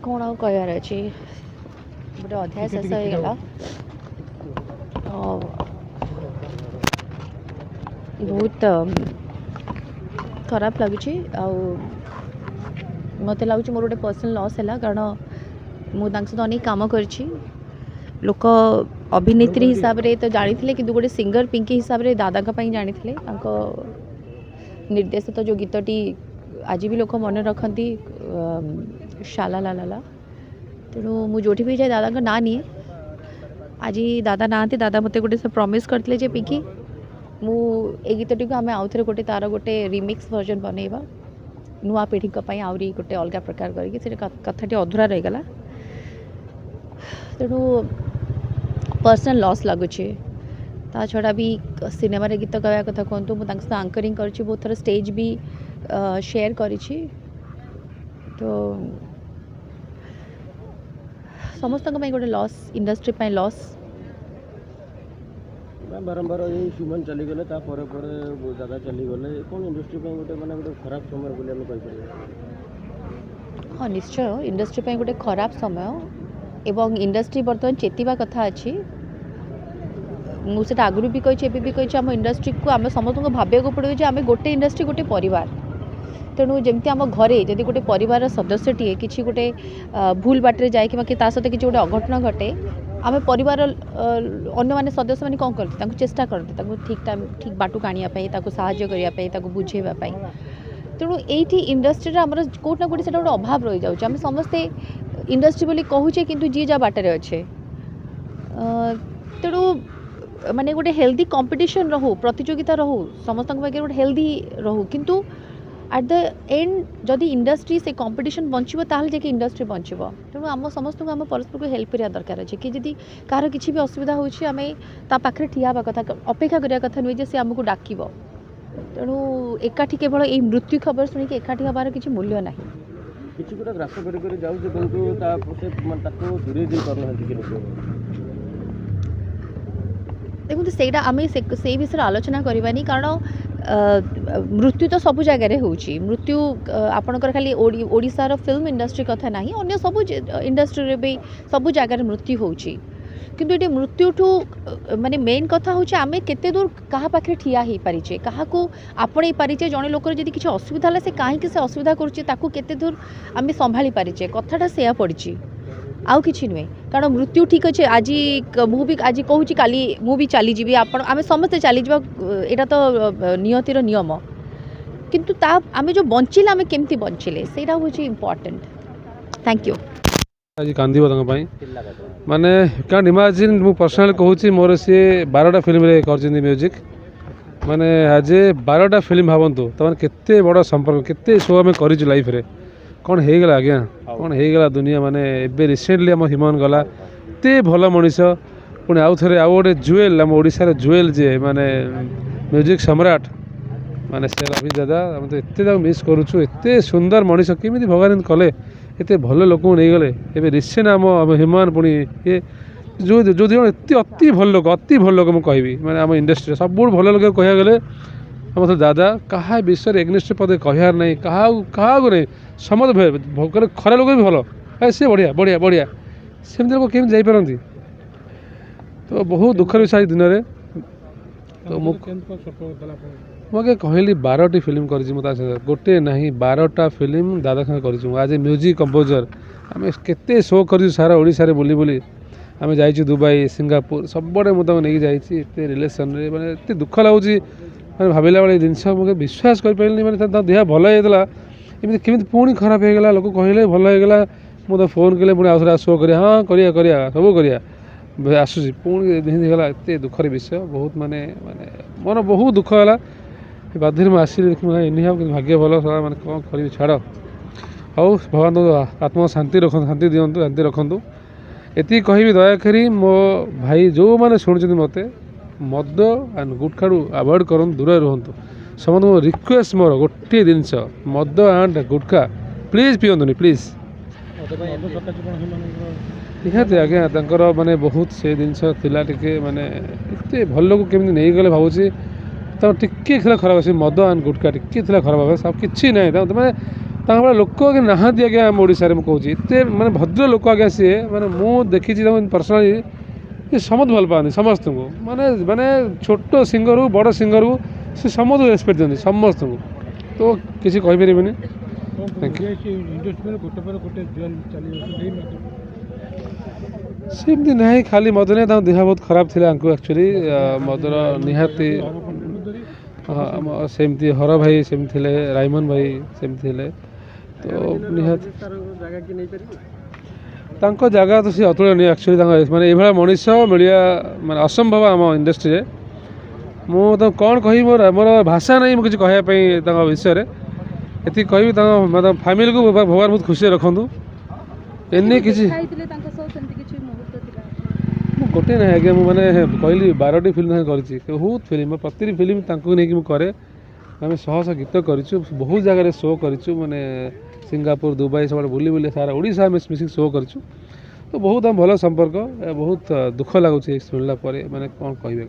कौन आउ कहबार अच्छे गोटे अध्याय शेष हो गला बहुत खराब लगुच मत लगुच मोर गोटे पर्सनल लॉस है कारण मुझे सहित अनेक कम कर लोक अभिनेत्री हिसाब से तो जानी थे कि गोटे सिंगर पिंकी हिसाब से दादा जानी थे निर्देशित जो गीतटी आज भी लोक मन रखती शाला लाला तेणु मुझे भी जाए दादा ना निए आज दादा ना दादा मत गोटे प्रॉमिस करते पिंकी मु ए गीतटी को आम आउ थे गोटे तार गोटे रिमिक्स वर्जन बनैबा नुआ पीढ़ी आहरी गोटे अलग प्रकार करके कथाटी अधूरा रहीगला तेणु पर्सनल लॉस लगुच ता छड़ा भी सिनेमा रे गीत गाया कथा कहतु मुझे आंकरिंग कर बहुत थर स्टेज भी शेयर करी तो समस्त गोटे लॉस इंडस्ट्री लॉस बारंबार ये ह्यूमन चलीगले दादा चलीगले कौन इंडस्ट्री गोटे माने गोटे खराब समय बोली हम कहि हाँ निश्चय इंडस्ट्री गोटे खराब समय एवं इंडस्ट्री बर्तमान चेतवा कथा अच्छी मुझे आगुरी भी कही भी कही आम इंडस्ट्री को आम समस्त को भाविया पड़े आम गोटे इंडस्ट्री गोटे परिवार तेणु जमती आम घरे जदि गोटे परिवार सदस्यटीए कि गोटे भूल बाटे जाए कि सहित किसी गोटे अघटन घटे आम परिवार अन्य माने सदस्य मैंने कौन करते चेष्टा करते ठीक टाइम ठीक बाटू आने साहाय्य करने बुझेवाई तेणु ये इंडस्ट्री आमर कौटना कौटी से गोटे अभाव रही जाऊँ आम समस्ते इंडस्ट्री बोली कहूचे किंतु जी जा बाटर अच्छे तेणु माने गोटे हेल्दी कंपटीशन रहू प्रतियोगिता रहू समस्त गोटे हेल्दी रहू किंतु एट द एंड जदि इंडस्ट्री से कंपटीशन बंचो ताल जाके इंडस्ट्री बंचो तेणु आम समस्त को आम परस्पर को हेल्प करा दरकार अच्छे कि जदि कार किसी भी असुविधा होची आम ता पाखरे ठिया हवा कथा अपेक्षा करिया कथा नुहे जे से आमको डाकिबो तेणु एकाठी केवल ये मृत्यु खबर शुणिक एकाठी हबार किसी मूल्य नहीं किसी गोटे ग्रास कर जाऊँ किंतु दूरे दे पार देखो सेटा आम से विषय आलोचना करवानी कारण मृत्यु तो सब जगह होची मृत्यु आपणकर खाली ओडिशार फिल्म इंडस्ट्री कथा ना अन्य सब इंडस्ट्री भी सब जगह मृत्यु होची किंतु ये मृत्युठू माने मेन कथा हूँ आम केते दूर क्या पाखे ठिया हो पारिचे क्या आपणे पारिचे जड़े लोक जब किसी असुविधा है से कहीं से असुविधा करुचे दूर आम संभाली पारिचे कथाटा से पड़ी आउ कि नुहे कारण मृत्यु ठीक अच्छे आज मुझे आज कहूँ काली मुझे चलीजी आप आम समस्ते चलीजा यहाँ तो नियतिर नियम किंतु ता आम जो बंचिले आम केमती बंचिले से इम्पोर्टेंट थैंक यू आज कांदी माने कैन इमेजिन मु पर्सनल कहूँ मोर सी 12टा फिल्म रे कर म्यूजिक माने आज 12टा फिल्म भावतु तमाने केते बड़ संपर्क केते शो आम कर लाइफ रे कौन हो गला आज्ञा कौन हो गला दुनिया माने एबे रिसेंटली आम ह्यूमन गला एते भल मनीष पुणी आउ थे आउ गोटे जुएल आम ओडिशार जुएल जे माने म्यूजिक सम्राट माने से रवि दादा आम तो एते मिस करुचु एते सुंदर मनीष केमी भगवान कले एते भल लोक नहीं गले एबे रिसेंट आम ह्यूमन पुणी ये जो जो दिन एत अति भल लोक मुझे कहबी माने आम इंडस्ट्री सब भल लोक कह गले आम तो दादा क्या विषय एग्निस्ट पदे कहार नहीं क्या नहीं समझ खरा लोक भी भल सी बढ़िया बढ़िया बढ़िया सेमती लोग केमी जापारती तो बहुत दुखर विषय दिन में तो मुझे कहली 12टी फिल्म कर गोटे ना 12टा फिल्म दादा साथ कर आज म्यूजिक कंपोजर आम केते शो कर सारा ओडिशा रे बुली बुली आम जाइए दुबई सिंगापुर सबड़े मुझे नहीं जाइए रिलेसन मैंने एत दुख लगुच मैं भाविला बेले जिनस मुझे विश्वास कर पारे मैंने देह भल होता एमती केमी पुणी खराब होगा लोक कहले भल होगा मुझे फोन कले पुणी आउे शो कर हाँ करिया सब करिया आसूसी पुणी गला एत दुखर विषय बहुत माने माने मन बहुत दुख है बाध्य में आसिली देखिए एनी कि भाग्य भल मैंने कौन करी छाड़ हाउ भगवान आत्मा शांति रखु शांति दिंतु शांति रखु एति कहि दयाकोरी मो भाई जो मैंने शुणुं मत मद एंड गुटखाड़ू आभोड कर दूर रुहतु समस्त मो रिक्वेस्ट मोर गोटे जिनस मद एंड गुटखा प्लीज पिंतुनि प्लीज निहाती आज्ञा तंकर माने बहुत से जिनस टे माने एत भल लोक केमी नहीं गले भावुँ तो टिके खराब अच्छे मद एंड गुटखा टिके खराब सब किसी ना मैंने ତାଙ୍କ ଭଳିଆ ଲୋକ ଆଜ୍ଞା ନାହାନ୍ତି ଆଜ୍ଞା ଆମ ଓଡ଼ିଶାରେ। ମୁଁ କହୁଛି ଏତେ ମାନେ ଭଦ୍ର ଲୋକ ଆଜ୍ଞା ସିଏ, ମାନେ ମୁଁ ଦେଖିଛି ତାଙ୍କୁ ପର୍ସନାଲି, ସେ ସମସ୍ତେ ଭଲ ପାଆନ୍ତି ସମସ୍ତଙ୍କୁ, ମାନେ ମାନେ ଛୋଟ ସିଙ୍ଗରକୁ ବଡ଼ ସିଙ୍ଗରକୁ ସେ ସମସ୍ତଙ୍କୁ ରେସ୍ପେକ୍ଟ ଦିଅନ୍ତି ସମସ୍ତଙ୍କୁ, ତ କିଛି କହିପାରିବେନି। ସେମିତି ନାହିଁ, ଖାଲି ମଦ ନାହିଁ, ତାଙ୍କ ଦେହ ବହୁତ ଖରାପ ଥିଲା ଆଙ୍କୁ ଆକ୍ଚୁଆଲି ମଦର ନିହାତି ସେମିତି ହର ଭାଇ ସେମିତି ଥିଲେ, ରାଇମନ ଭାଇ ସେମିତି ଥିଲେ, ତ ନିହାତି ତାଙ୍କ ଜାଗା ତ ସେ ଅତୁଳନୀୟ ଆକ୍ଚୁଆଲି। ତାଙ୍କ ମାନେ ଏଇଭଳିଆ ମଣିଷ ମିଳିବା ମାନେ ଅସମ୍ଭବ ଆମ ଇଣ୍ଡଷ୍ଟ୍ରିରେ। ମୁଁ ତ କ'ଣ କହିବି, ମୋର ଭାଷା ନାହିଁ ମୁଁ କିଛି କହିବା ପାଇଁ ତାଙ୍କ ବିଷୟରେ। ଏତିକି କହିବି ତାଙ୍କ ଫ୍ୟାମିଲିକୁ ଭଗବାନ ବହୁତ ଖୁସିରେ ରଖନ୍ତୁ। ଏନି କିଛି ମୁଁ ଗୋଟେ ନାହିଁ ଆଜ୍ଞା, ମୁଁ ମାନେ କହିଲି 12ଟି ଫିଲ୍ମ କରିଛି, ବହୁତ ଫିଲ୍ମ, ପ୍ରତିଟି ଫିଲ୍ମ ତାଙ୍କୁ ନେଇକି ମୁଁ କରେ। ଆମେ ଶହ ଶହ ଗୀତ କରିଛୁ, ବହୁତ ଜାଗାରେ ଶୋ କରିଛୁ, ମାନେ ସିଙ୍ଗାପୁର ଦୁବାଇ ସବୁଆଡ଼େ ବୁଲି ବୁଲି ସାରା ଓଡ଼ିଶା ଆମେ ମିଶିକି ଶୋ କରିଛୁ। ତ ବହୁତ ଆମ ଭଲ ସମ୍ପର୍କ, ବହୁତ ଦୁଃଖ ଲାଗୁଛି ଶୁଣିଲା ପରେ, ମାନେ କ'ଣ କହିବେ।